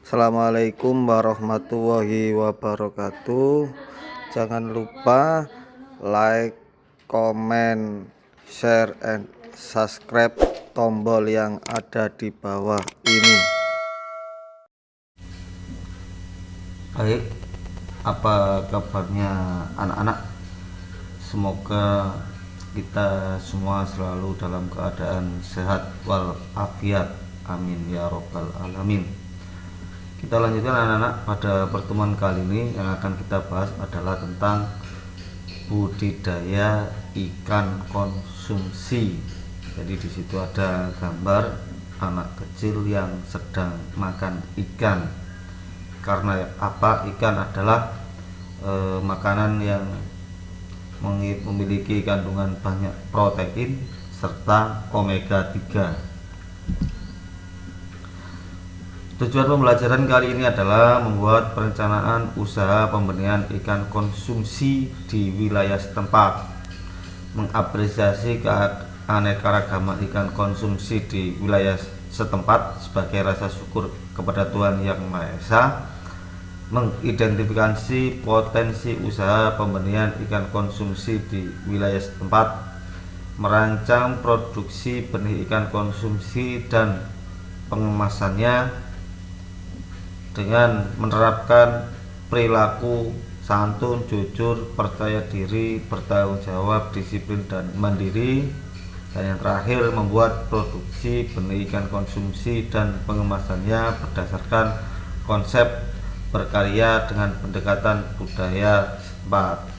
Assalamualaikum warahmatullahi wabarakatuh. Jangan lupa like, comment, share, and subscribe tombol yang ada di bawah ini. Baik, apa kabarnya anak-anak? Semoga kita semua selalu dalam keadaan sehat walafiat. Amin ya robbal alamin. Kita lanjutkan anak-anak. Pada pertemuan kali ini yang akan kita bahas adalah tentang budidaya ikan konsumsi. Jadi di situ ada gambar anak kecil yang sedang makan ikan. Karena apa? Ikan adalah makanan yang memiliki kandungan banyak protein serta omega 3. Tujuan pembelajaran kali ini adalah membuat perencanaan usaha pembenihan ikan konsumsi di wilayah setempat, mengapresiasi keanekaragaman ikan konsumsi di wilayah setempat sebagai rasa syukur kepada Tuhan Yang Maha Esa, mengidentifikasi potensi usaha pembenihan ikan konsumsi di wilayah setempat, merancang produksi benih ikan konsumsi dan pengemasannya dengan menerapkan perilaku santun, jujur, percaya diri, bertanggung jawab, disiplin, dan mandiri. Dan yang terakhir, membuat produksi benih ikan konsumsi dan pengemasannya berdasarkan konsep berkarya dengan pendekatan budaya setempat.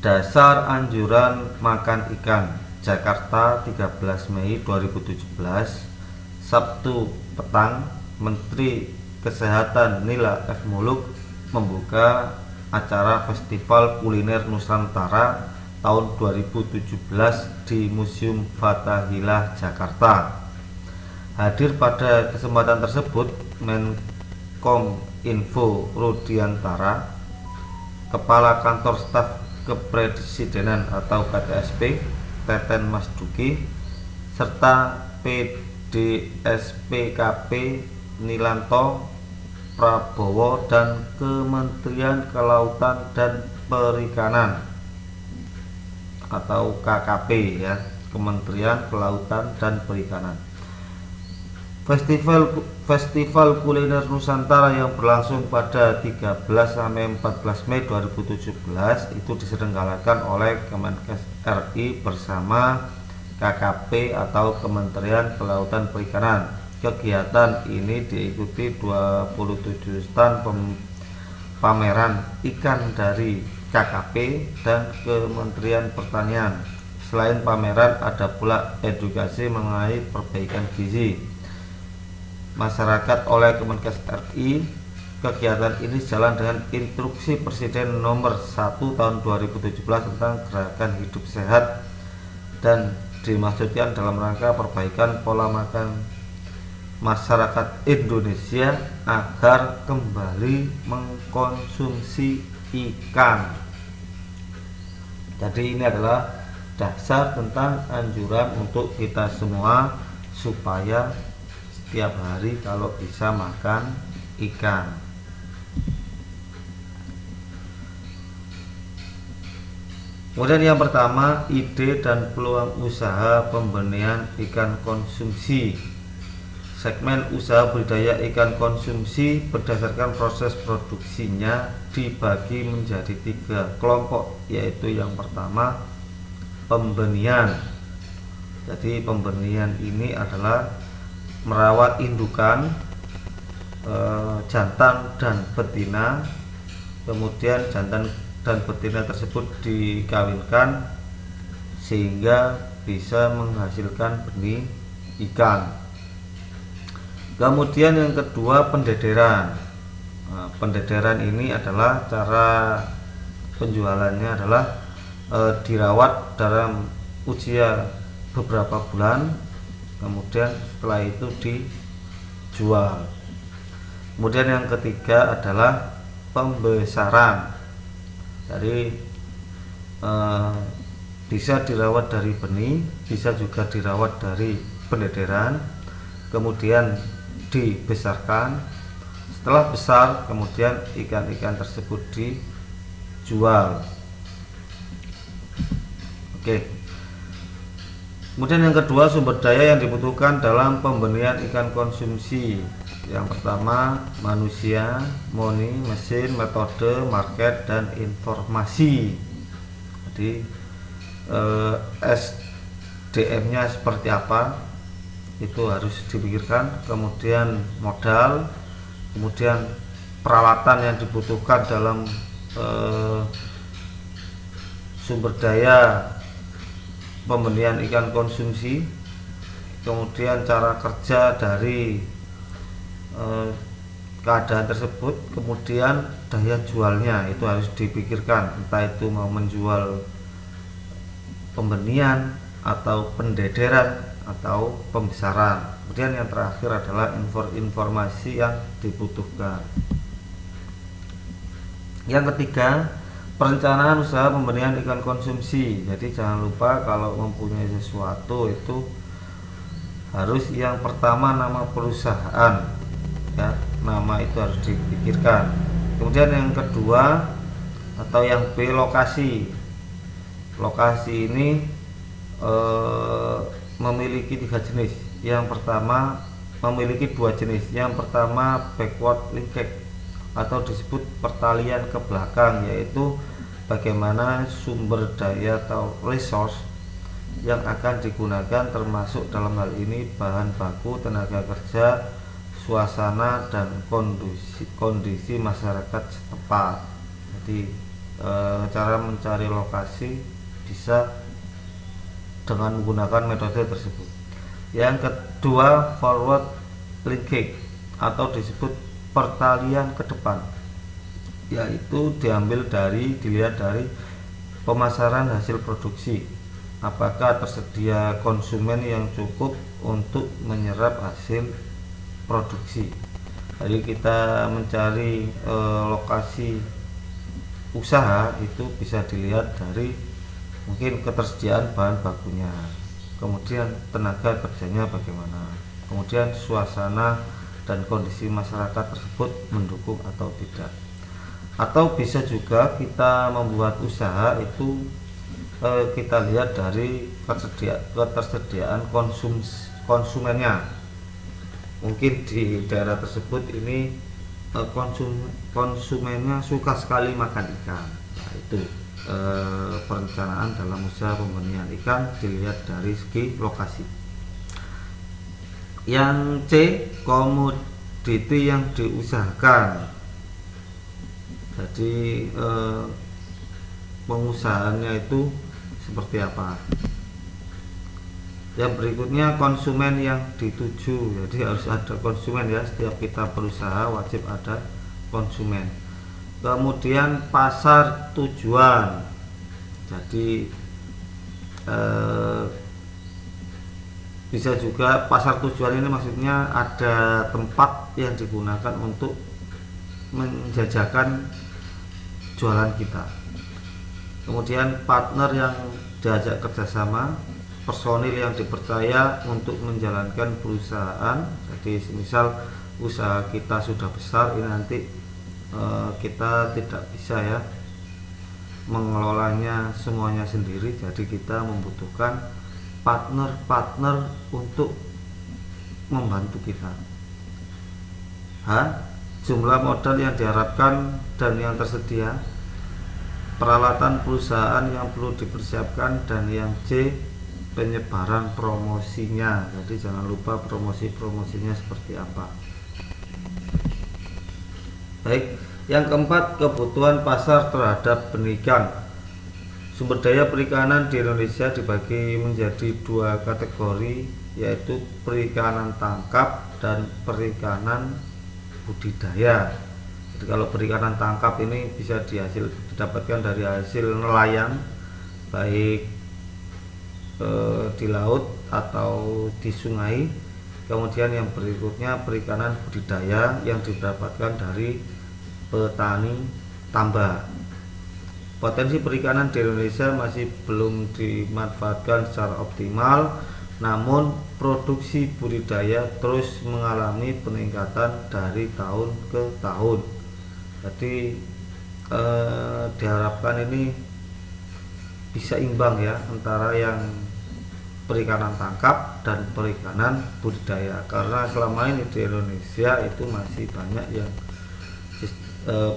Dasar anjuran makan ikan. Jakarta, 13 Mei 2017, Sabtu petang. Menteri Kesehatan Nila F. Muluk membuka acara Festival Kuliner Nusantara tahun 2017 di Museum Fathahillah, Jakarta. Hadir pada kesempatan tersebut Menkominfo Rudiantara, Kepala Kantor Staf Kepresidenan atau KTSP Teten Masduki, serta PDSPKP Nilanto Prabowo dan Kementerian Kelautan dan Perikanan atau KKP ya, Kementerian Kelautan dan Perikanan. Festival Kuliner Nusantara yang berlangsung pada 13 sampai 14 Mei 2017 itu diselenggarakan oleh Kemenkes RI bersama KKP atau Kementerian Kelautan Perikanan. Kegiatan ini diikuti 27 stand pameran ikan dari KKP dan Kementerian Pertanian. Selain pameran, ada pula edukasi mengenai perbaikan gizi masyarakat oleh Kemenkes RI. Kegiatan ini jalan dengan instruksi Presiden nomor 1 tahun 2017 tentang gerakan hidup sehat dan dimaksudkan dalam rangka perbaikan pola makan masyarakat Indonesia agar kembali mengkonsumsi ikan. Jadi ini adalah dasar tentang anjuran untuk kita semua supaya setiap hari kalau bisa makan ikan. Kemudian yang pertama, ide dan peluang usaha pembenihan ikan konsumsi. Segmen usaha budidaya ikan konsumsi berdasarkan proses produksinya dibagi menjadi 3 kelompok, yaitu yang pertama, pembenihan. Jadi pembenihan ini adalah merawat indukan jantan dan betina, kemudian jantan dan betina tersebut dikawinkan sehingga bisa menghasilkan benih ikan. Kemudian yang kedua, pendederan. Pendederan ini adalah cara penjualannya adalah dirawat dalam usia beberapa bulan, kemudian setelah itu dijual. Kemudian yang ketiga adalah pembesaran. Jadi bisa dirawat dari benih, bisa juga dirawat dari pendederan, kemudian dibesarkan. Setelah besar, kemudian ikan-ikan tersebut dijual. Oke. Kemudian yang kedua, sumber daya yang dibutuhkan dalam pembenihan ikan konsumsi. Yang pertama, manusia, money, mesin, metode, market, dan informasi. Jadi SDM-nya seperti apa itu harus dipikirkan. Kemudian modal, kemudian peralatan yang dibutuhkan dalam sumber daya pembenihan ikan konsumsi, kemudian cara kerja dari keadaan tersebut, kemudian daya jualnya itu harus dipikirkan, entah itu mau menjual pembenihan atau pendederan atau pembesaran. Kemudian yang terakhir adalah informasi yang dibutuhkan. Yang ketiga, perencanaan usaha pembenihan ikan konsumsi. Jadi jangan lupa kalau mempunyai sesuatu itu harus yang pertama nama perusahaan, ya, nama itu harus dipikirkan. Kemudian yang kedua atau yang B, lokasi. Lokasi ini memiliki 3 jenis. Yang pertama memiliki 2 jenis. Yang pertama backward linkage atau disebut pertalian ke belakang, yaitu bagaimana sumber daya atau resource yang akan digunakan, termasuk dalam hal ini bahan baku, tenaga kerja, suasana, dan kondisi masyarakat setempat. Jadi cara mencari lokasi bisa dengan menggunakan metode tersebut. Yang kedua, forward linkage atau disebut pertalian ke depan, yaitu dilihat dari pemasaran hasil produksi. Apakah tersedia konsumen yang cukup untuk menyerap hasil produksi. Jadi kita mencari lokasi usaha itu bisa dilihat dari mungkin ketersediaan bahan bakunya, kemudian tenaga kerjanya bagaimana, kemudian suasana dan kondisi masyarakat tersebut mendukung atau tidak. Atau bisa juga kita membuat usaha itu kita lihat dari ketersediaan konsumennya. Mungkin di daerah tersebut ini konsumennya suka sekali makan ikan. Nah, itu perencanaan dalam usaha pembenihan ikan dilihat dari segi lokasi. Yang C, komoditi yang diusahakan. Jadi pengusahaannya itu seperti apa. Yang berikutnya, konsumen yang dituju. Jadi harus ada konsumen, ya, setiap kita berusaha wajib ada konsumen. Kemudian pasar tujuan. Jadi bisa juga pasar tujuan ini maksudnya ada tempat yang digunakan untuk menjajakan jualan kita. Kemudian partner yang diajak kerjasama, personil yang dipercaya untuk menjalankan perusahaan. Jadi misal usaha kita sudah besar, ini nanti kita tidak bisa, ya, mengelolanya semuanya sendiri. Jadi kita membutuhkan partner untuk membantu kita. Jumlah modal yang diharapkan dan yang tersedia, peralatan perusahaan yang perlu dipersiapkan, dan yang C, penyebaran promosinya. Jadi jangan lupa promosinya seperti apa. Baik, yang keempat, kebutuhan pasar terhadap benih ikan. Sumber daya perikanan di Indonesia dibagi menjadi 2 kategori, yaitu perikanan tangkap dan perikanan budidaya. Jadi kalau perikanan tangkap ini bisa didapatkan dari hasil nelayan, baik di laut atau di sungai. Kemudian yang berikutnya perikanan budidaya yang didapatkan dari petani tambak. Potensi perikanan di Indonesia masih belum dimanfaatkan secara optimal, namun produksi budidaya terus mengalami peningkatan dari tahun ke tahun. Jadi diharapkan ini bisa imbang ya antara yang perikanan tangkap dan perikanan budidaya, karena selama ini di Indonesia itu masih banyak yang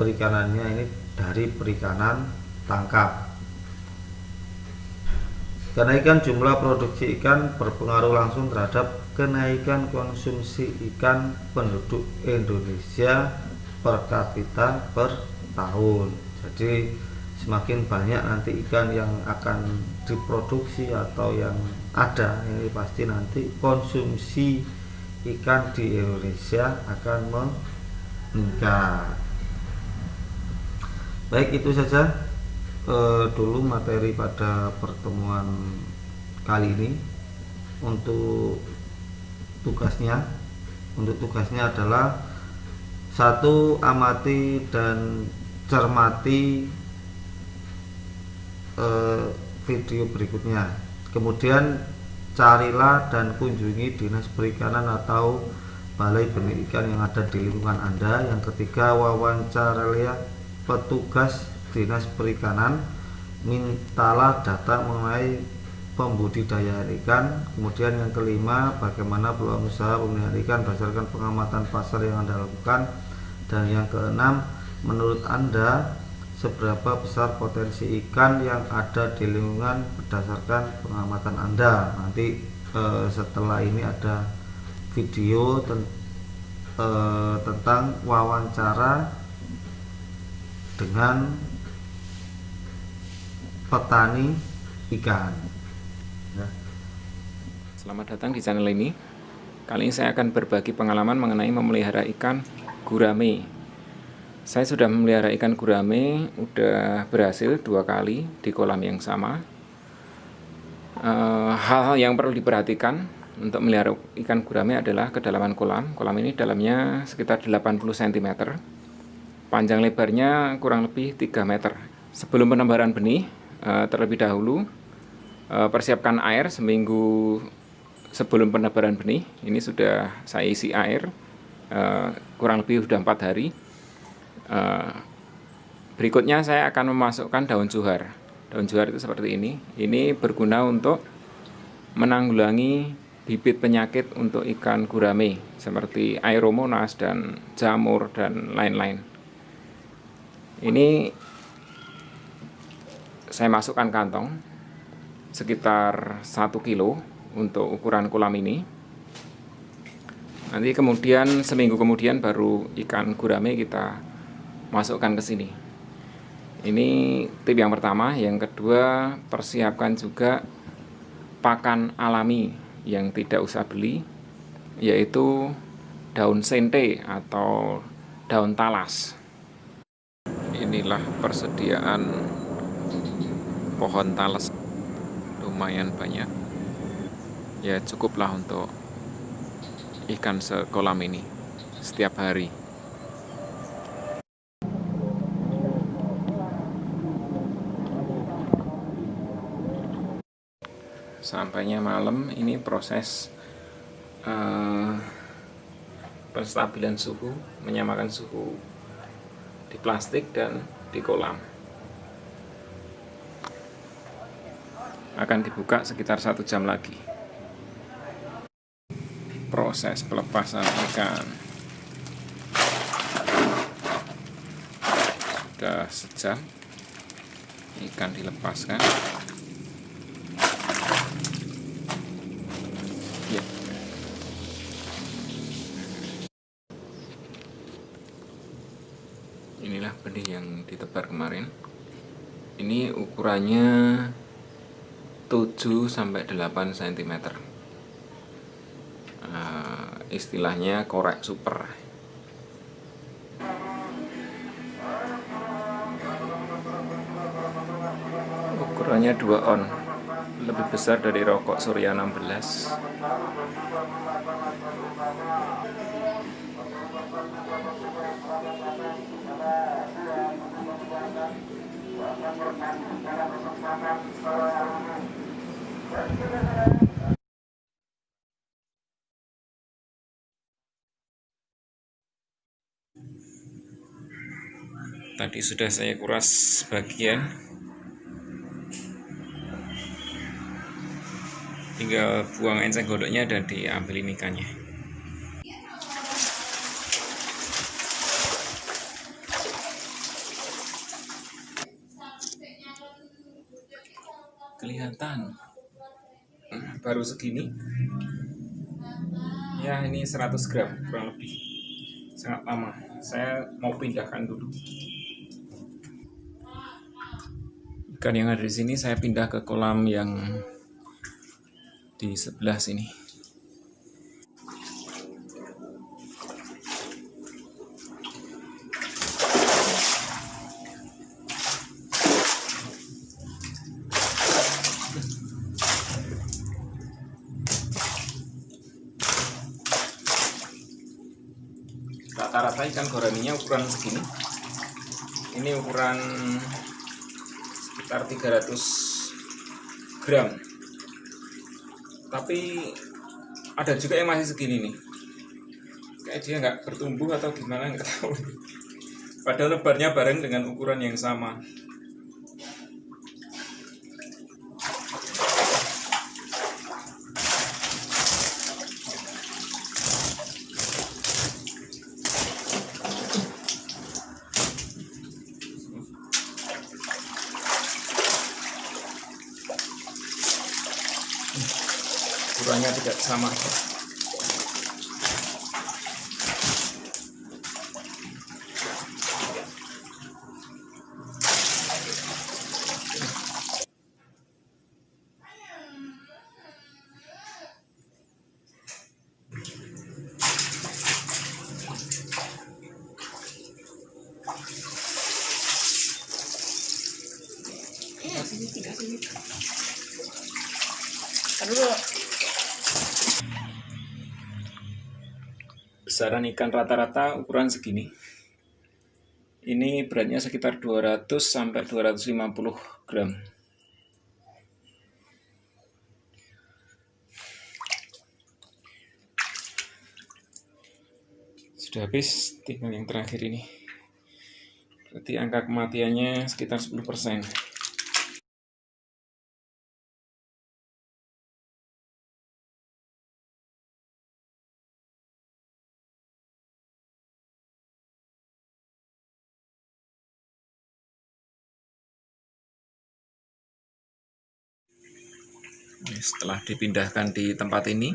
perikanannya ini dari perikanan tangkap. Kenaikan jumlah produksi ikan berpengaruh langsung terhadap kenaikan konsumsi ikan penduduk Indonesia per kapita per tahun. Jadi semakin banyak nanti ikan yang akan diproduksi atau yang ada, ini pasti nanti konsumsi ikan di Indonesia akan meningkat. Baik, itu saja dulu materi pada pertemuan kali ini. Untuk tugasnya adalah: 1. Amati dan cermati video berikutnya. Kemudian carilah dan kunjungi dinas perikanan atau balai benih ikan yang ada di lingkungan Anda. Yang ketiga, wawancarailah petugas dinas perikanan, mintalah data mengenai pembudidayaan ikan. Kemudian yang kelima, bagaimana peluang usaha pembudidayaan ikan berdasarkan pengamatan pasar yang Anda lakukan. Dan yang keenam, menurut Anda seberapa besar potensi ikan yang ada di lingkungan berdasarkan pengamatan Anda. Nanti setelah ini ada video tentang wawancara dengan petani ikan. Selamat datang di channel ini. Kali ini saya akan berbagi pengalaman mengenai memelihara ikan gurame. Saya sudah memelihara ikan gurame, udah berhasil 2 kali di kolam yang sama. Hal-hal yang perlu diperhatikan untuk memelihara ikan gurame adalah kedalaman kolam. Kolam ini dalamnya sekitar 80 cm. Panjang lebarnya kurang lebih 3 meter. Sebelum penebaran benih, terlebih dahulu persiapkan air seminggu sebelum penebaran benih. Ini sudah saya isi air, kurang lebih sudah 4 hari. Berikutnya saya akan memasukkan daun juhar. Daun juhar itu seperti ini. Ini berguna untuk menanggulangi bibit penyakit untuk ikan gurame seperti Aeromonas dan jamur dan lain-lain. Ini saya masukkan kantong sekitar 1 kilo untuk ukuran kolam ini. Nanti kemudian seminggu kemudian baru ikan gurame kita masukkan ke sini. Ini tip yang pertama. Yang kedua, persiapkan juga pakan alami yang tidak usah beli, yaitu daun sente atau daun talas. Inilah persediaan pohon talas, lumayan banyak ya, cukuplah untuk ikan sekolam ini setiap hari. Sampainya malam, ini proses penstabilan suhu, menyamakan suhu di plastik dan di kolam. Akan dibuka sekitar 1 jam lagi. Proses pelepasan ikan sudah sejam. Ikan dilepaskan. Ya. Inilah benih yang ditebar kemarin. Ini ukurannya 7-8 cm. Istilahnya korek super. Ukurannya 2 on, lebih besar dari rokok Surya 16. Tadi sudah saya kuras sebagian, tinggal buang enceng gondoknya dan diambil ini ikannya. Kelihatan baru segini ya, ini 100 gram kurang lebih, sangat lama. Saya mau pindahkan dulu ikan yang ada di sini, saya pindah ke kolam yang di sebelah sini. Rata-rata ikan goraninya ukuran segini. Ini ukuran sekitar 300 gram. Tapi ada juga yang masih segini nih. Kayak dia nggak bertumbuh atau gimana, nggak tahu. Padahal lebarnya bareng dengan ukuran yang sama. Ukurannya tidak sama. Besaran ikan rata-rata ukuran segini. Ini beratnya sekitar 200 sampai 250 gram. Sudah habis, tinggal yang terakhir ini. Berarti angka kematiannya sekitar 10%. Setelah dipindahkan di tempat ini,